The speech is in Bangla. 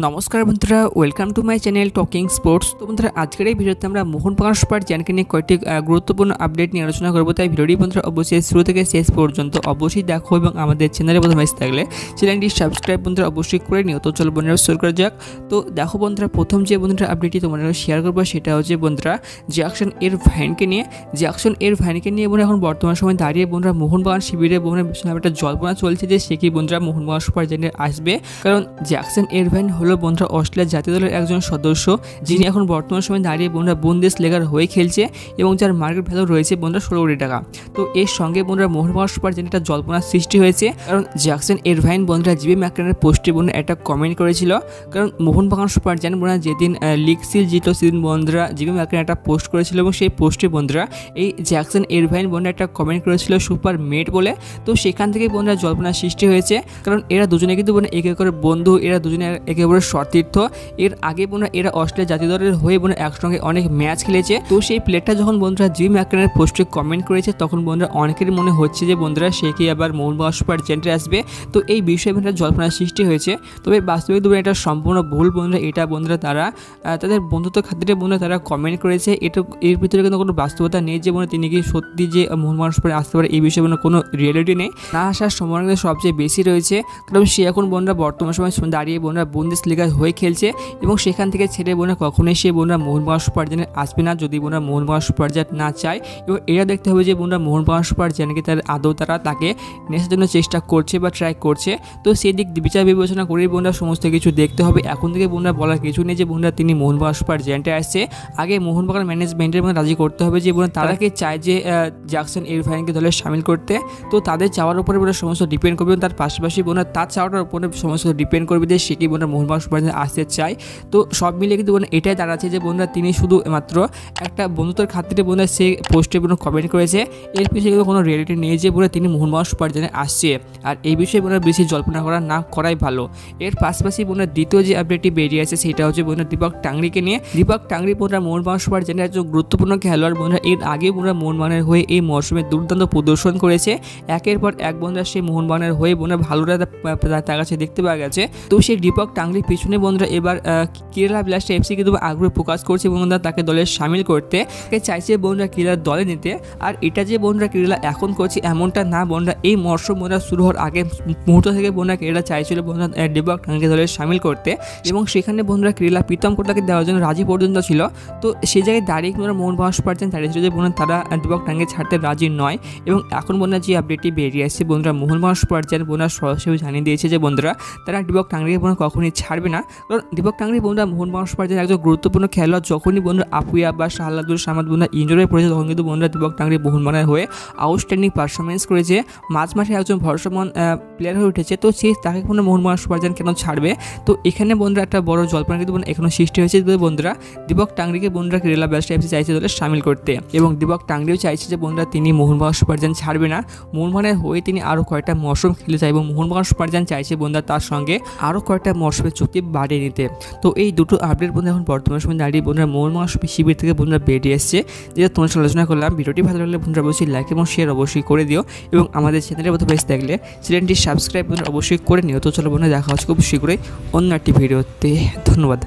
নমস্কার বন্ধুরা, welcome to my channel talking sports. তো বন্ধুরা, আজকের এই ভিডিওতে আমরা মোহনবাগান সুপার জায়ান্টকে নিয়ে কয়েকটি গুরুত্বপূর্ণ আপডেট নিয়ে আলোচনা করবো। তাই ভিডিওটি বন্ধুরা অবশ্যই শুরু থেকে শেষ পর্যন্ত অবশ্যই দেখো এবং আমাদের চ্যানেলে প্রথম এসে থাকলে চ্যানেলটি সাবস্ক্রাইব বন্ধুরা অবশ্যই করে নিও। তো চলো বন্ধুরা শুরু করা যাক। তো দেখো বন্ধুরা, প্রথম যে বন্ধুরা আপডেটটি তোমাদের শেয়ার করবো সেটা হচ্ছে বন্ধুরা জ্যাকসন এরভাইনকে নিয়ে। জ্যাকসন এরভাইনকে নিয়ে বন্ধুরা এখন বর্তমান সময় দাঁড়িয়ে বন্ধুরা মোহনবাগান শিবিরে বন্ধুরা ভীষণ একটা জল্পনা চলছে যে সে কি বন্ধুরা মোহনবাগান সুপার জায়ান্টে আসবে। কারণ জ্যাকসন এরভাইন হলো বন্ধুরা অস্ট্রেলিয়া জাতীয় দলের একজন সদস্য, যিনি এখন বর্তমান সময় দাঁড়িয়ে বন্ধুরা বুন্দেসলিগার হয়ে খেলছে এবং যার মার্কেট ভ্যালু রয়েছে বন্ধুরা 16 কোটি টাকা। তো এর সঙ্গে বন্ধুরা মোহনবাগান সুপার জায়ান্টে একটা জল্পনার সৃষ্টি হয়েছে, কারণ জ্যাকসন এরভাইন বন্ধুরা জিবি ম্যাকলারেনের পোস্টে বন্ধুরা একটা কমেন্ট করেছিল। কারণ মোহনবাগান সুপার জায়ান্ট বন্ধুরা যেদিন লিগ সিল জিতল সেদিন বন্ধুরা জিবি ম্যাকলারেন একটা পোস্ট করেছিল এবং সেই পোস্টে বন্ধুরা এই জ্যাকসন এরভাইন বন্ধুরা একটা কমেন্ট করেছিল সুপার মেট বলে। তো সেখান থেকে বন্ধুরা জল্পনার সৃষ্টি হয়েছে, কারণ এরা দুজনে কিন্তু বন্ধুরা একে করে বন্ধু, এরা দুজনে একে করে সতীর্থ। এর আগে বন্ধুরা এরা অস্ট্রেলিয়া জাতীয় দলের হয়ে বন্ধুরা একসঙ্গে অনেক ম্যাচ খেলেছে। তো সেই প্লেয়ারটা যখন বন্ধুরা জিবি ম্যাকলারেনের পোস্টে কমেন্ট করেছে তখন বন্ধুরা অনেকের মনে হচ্ছে যে বন্ধুরা সে কি আবার মোহনবাগান সুপার জায়ান্টে আসবে। তো এই বিষয়ে বন্ধুরা জল্পনার সৃষ্টি হয়েছে। তবে বাস্তবিক বন্ধুরা এটা সম্পূর্ণ ভুল বন্ধুরা। এটা বন্ধুরা তারা তাদের বন্ধুত্ব খাতিরে বন্ধুরা তারা কমেন্ট করেছে। এর ভিতরে কিন্তু কোনো বাস্তবতা নেই যে বন্ধুরা তিনি কি সত্যি যে মোহনবাগান সুপারে আসতে পারে, এই বিষয়ে বন্ধুরা কোনো রিয়েলিটি নেই। না আসার সম্ভাবনা কিন্তু সবচেয়ে বেশি রয়েছে, কারণ সে এখন বন্ধুরা বর্তমান সময় দাঁড়িয়ে বন্ধুরা বুন্দেসলিগা হয়ে খেলছে এবং সেখান থেকে ছেড়ে বন্ধুরা কখনোই সে বন্ধুরা মোহনবাগান সুপার জায়ান্টে আসবে না, যদি বন্ধুরা মোহনবাগান সুপার জায়ান্ট না চায়। এবং এটা দেখতে হবে যে বন্ধুরা মোহনবাগান সুপার জায়ান্টকে তার আদৌ তারা তাকে নেওয়ার জন্য চেষ্টা করছে বা ট্রাই করছে। তো সেই দিক বিচার বিবেচনা করে বন্ধুরা সমস্ত কিছু দেখতে হবে। এখন থেকে বন্ধুরা বলার কিছু নেই যে বন্ধুরা তিনি মোহনবাগান সুপার জায়ান্টে আসছে। আগে মোহনবাগান ম্যানেজমেন্টের মধ্যে রাজি করতে হবে যে বন্ধুরা তারা কি চায় যে জ্যাকসন এরভাইনকে দলে সামিল করতে। তো তাদের চাওয়ার উপরে বন্ধুরা সমস্ত ডিপেন্ড করবে। তার পাশাপাশি বন্ধুরা তার চাওয়াটার উপরে সমস্ত ডিপেন্ড করবে যে সে কি বন্ধুরা মোহনবাগান সুপার জায়ান্টে আসতে চায়। তো সব মিলিয়ে কিন্তু বন্ধুরা এটাই দাঁড়াচ্ছে যে বন্ধুরা তিনি শুধু মাত্র একটা বন্ধুত্বের খাতিরে বন্ধুরা সে পোস্টে বন্ধুরা কমেন্ট করেছে। এর পিছনে কিন্তু কোনো রিয়েলিটি নেই যে বন্ধুরা তিনি মোহনবাগান সুপার জায়ান্টে আসছে। আর এই বিষয়ে বন্ধুরা বেশি জল্পনা করা না করাই ভালো। এর পাশাপাশি বন্ধুরা দ্বিতীয় যে আপডেটটি বেরিয়ে আসে সেটা হচ্ছে বন্ধুরা দীপক টাংরিকে নিয়ে। দীপক টাংরি বন্ধুরা মোহনবাগান সুপার জায়ান্টের একজন গুরুত্বপূর্ণ খেলোয়াড়। বন্ধুরা এর আগে বন্ধুরা মোহনবাগানের হয়ে এই মরশুমে দুর্দান্ত প্রদর্শন করেছে। একের পর এক বন্ধুরা সেই মোহনবাগানের হয়ে বন্ধুরা ভালোটা তার কাছে দেখতে পাওয়া গেছে। তো সেই দীপক টাংরির পিছনে বন্ধুরা এবার কেরালা ব্লাস্ট এফসি কিন্তু আগ্রহ প্রকাশ করছে বন্ধুরা তাকে দলে সামিল করতে, চাইছে বন্ধুরা কেরালার দলে নিতে। আর এটা যে বন্ধুরা কেরালা এখন করছে এমনটা না বন্ধুরা, এই মরশুম বন্ধুরা শুরু হওয়ার আগে মুহূর্ত থেকে বন্ধুরা কেরালা চাইছিল বন্ধুরা দীপক টাংরিকে দলে সামিল করতে এবং সেখানে বন্ধুরা কেরালা প্রীতম কোটাকে দেওয়ার জন্য রাজি পর্যন্ত ছিল। তো সেই জায়গায় দাঁড়িয়ে বন্ধুরা মোহনবাগান সুপার জায়ান্ট দাঁড়িয়েছিল যে বন্ধুরা তারা দীপক টাংরিকে ছাড়তে রাজি নয়। এবং এখন বন্ধুরা যে আপডেটটি বেরিয়ে আসছে বন্ধুরা মোহনবাগান সুপার জায়ান্ট বন্ধুরা সরাসরি জানিয়ে দিয়েছে যে বন্ধুরা তারা দীপক টাংরিকে বন্ধুরা কখনই ছাড়বে না। কারণ দীপক টাংরি বন্ধুরা মোহনবাগান সুপার জায়ান্টের একজন গুরুত্বপূর্ণ খেলোয়াড়। যখনই বন্ধুরা আপুয়া বা শাহলাদুল সামাদ বন্ধুরা ইনজুরি পড়েছে তখন কিন্তু বন্ধুরা দীপক টাংরি মোহনবাগানের হয়ে আউটস্ট্যান্ডিং পারফরমেন্স করেছে, মাঝে একজন ভরসামান প্লেয়ার হয়ে উঠেছে। তো সে তাকে কোনো মোহনবাগান সুপার জায়ান্ট কেন ছাড়বে? তো এখানে বন্ধুরা একটা বড় জল্পনা কিন্তু এখনো সৃষ্টি হয়েছে বন্ধুরা দীপক টাংরিকে বন্ধুরা কেরালা ব্লাস্ট এফসি চাইছে দলে সামিল করতে এবং দীপক টাংরিও চাইছে যে বন্ধুরা তিনি মোহনবাগান সুপার জায়ান্ট ছাড়বে না। মোহনবাগানের হয়ে তিনি আরও কয়েকটা মরশুম খেলে যায় এবং মোহনবাগান সুপার জায়ান্ট চাইছে বন্ধুরা তার সঙ্গে আরও কয়েকটা মরশুমের চুক্তি বাড়িয়ে নিতে। তো এই দুটো আপডেট বন্ধুরা এখন বর্তমান সময় দাঁড়িয়ে বন্ধুরা মোহনবাগান শিবির থেকে বন্ধুরা বেরিয়ে এসছে, যেটা তোমার সাথে আলোচনা করলাম। ভিডিওটি ভালো লাগলে বন্ধুরা অবশ্যই লাইক এবং শেয়ার অবশ্যই করে দিও এবং আমাদের চ্যানেলের মতো বেশ দেখলে চ্যানেলটি সাবস্ক্রাইব বন্ধুরা অবশ্যই করে নিও। তো চলো বন্ধুরা দেখা হচ্ছে খুব শীঘ্রই অন্য একটি ভিডিওতে। ধন্যবাদ।